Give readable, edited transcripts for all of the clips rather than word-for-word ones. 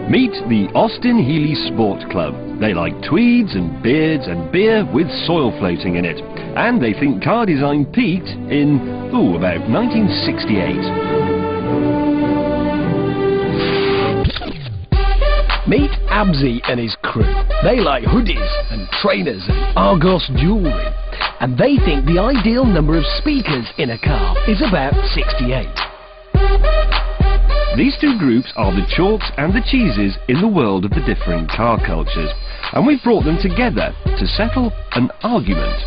Meet the Austin-Healey Sport Club. They like tweeds and beards and beer with soil floating in it. And they think car design peaked in, about 1968. Meet Absy and his crew. They like hoodies and trainers and Argos jewellery. And they think the ideal number of speakers in a car is about 68. These two groups are the chalks and the cheeses in the world of the differing car cultures. And we've brought them together to settle an argument.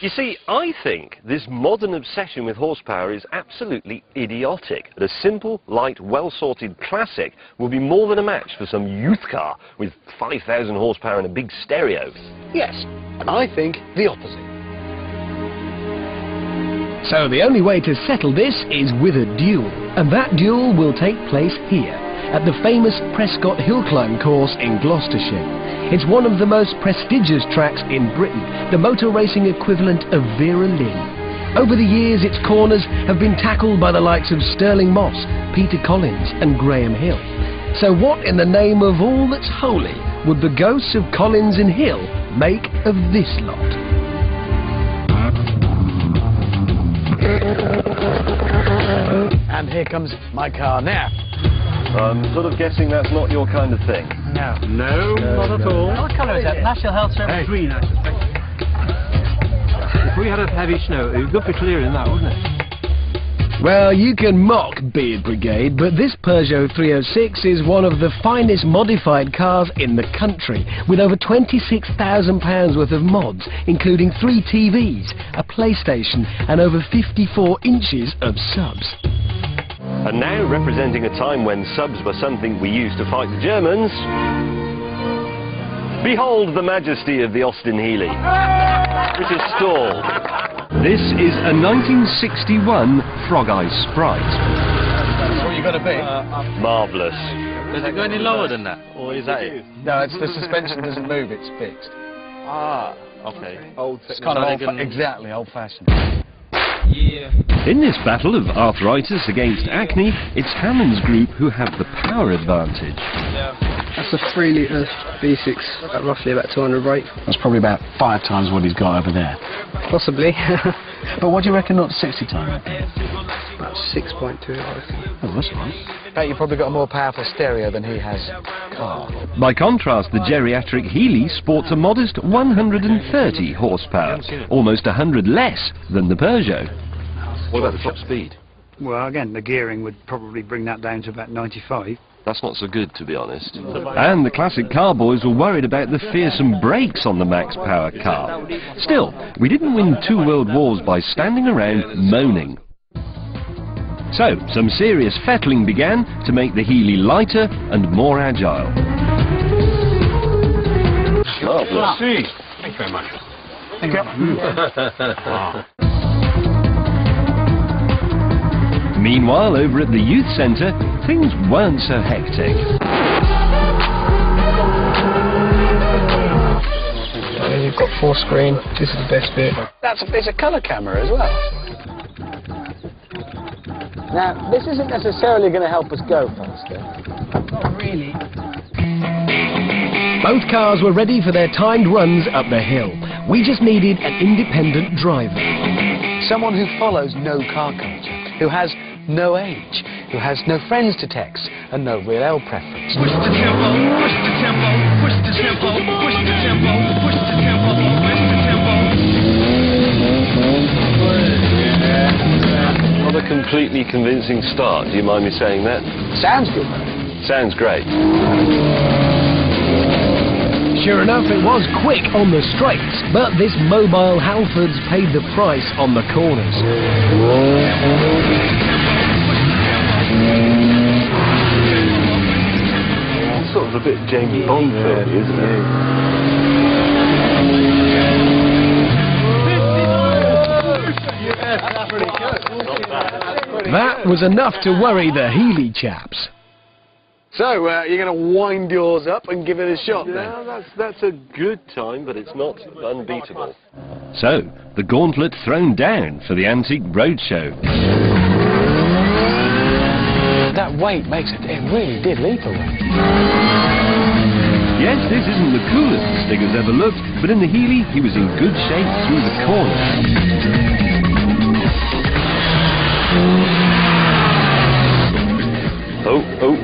You see, I think this modern obsession with horsepower is absolutely idiotic. A simple, light, well-sorted classic will be more than a match for some youth car with 5,000 horsepower and a big stereo. Yes, and I think the opposite. So the only way to settle this is with a duel, and that duel will take place here, at the famous Prescott Hill Climb Course in Gloucestershire. It's one of the most prestigious tracks in Britain, the motor racing equivalent of Vera Lynn. Over the years, its corners have been tackled by the likes of Sterling Moss, Peter Collins and Graham Hill. So what in the name of all that's holy would the ghosts of Collins and Hill make of this lot? And here comes my car now. I'm sort of guessing that's not your kind of thing. No. No, not at all. What colour is that? National Health Service green, I should think. If we had a heavy snow, it would be clear in that, wouldn't it? Well, you can mock Beard Brigade, but this Peugeot 306 is one of the finest modified cars in the country, with over £26,000 worth of mods, including 3 TVs, a PlayStation, and over 54 inches of subs. And now, representing a time when subs were something we used to fight the Germans, behold the majesty of the Austin-Healey. British stall. This is a 1961 Frog Eye Sprite. That's what you're going to be. Marvellous. Does it go any lower than that, or is that it? No, it's the suspension doesn't move, it's fixed. Ah, okay. It's kind of exactly old-fashioned. Yeah. In this battle of arthritis against acne, it's Hammond's group who have the power advantage. That's a 3 litre V6 at roughly about 200 brake. That's probably about 5 times what he's got over there. Possibly. But what do you reckon 0-60 time would be? About 6.2, I reckon. Oh, that's all right. Bet you've probably got a more powerful stereo than he has. Oh. By contrast, the geriatric Healey sports a modest 130 horsepower, almost 100 less than the Peugeot. What about the top speed? Well, again, the gearing would probably bring that down to about 95. That's not so good, to be honest. And the classic car boys were worried about the fearsome brakes on the max power car. Still, we didn't win 2 world wars by standing around moaning. So, some serious fettling began to make the Healey lighter and more agile. Marvellous. Thank you very much. Thank you. Meanwhile, over at the youth centre, things weren't so hectic. You've got 4 screen. This is the best bit. It's a colour camera as well. Now, this isn't necessarily going to help us go faster. Not really. Both cars were ready for their timed runs up the hill. We just needed an independent driver. Someone who follows no car culture, who has no age, who has no friends to text, and no real L preference. Push the tempo, push the tempo, push the tempo, push the tempo, push the tempo, push the tempo. Not a completely convincing start, do you mind me saying that? Sounds good. Sounds great. Sure enough, it was quick on the straights, but this mobile Halfords paid the price on the corners. Sort of a bit James Bond filmy, isn't it? That was enough to worry the Healey chaps. So, you're going to wind yours up and give it a shot then? No, that's a good time, but it's not unbeatable. So, the gauntlet thrown down for the Antique Roadshow. that weight makes it really did leap away. Yes, this isn't the coolest Stig has ever looked, but in the Heeley, he was in good shape through the corner. Oh,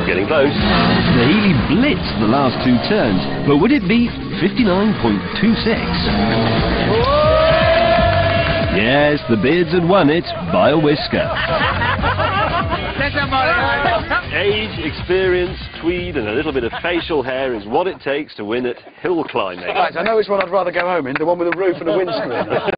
getting close. The Heeley blitzed the last two turns, but would it be 59.26? Yes, the Beards had won it by a whisker. Age, experience, tweed and a little bit of facial hair is what it takes to win at hill climbing. Right, I know which one I'd rather go home in, the one with a roof and a windscreen.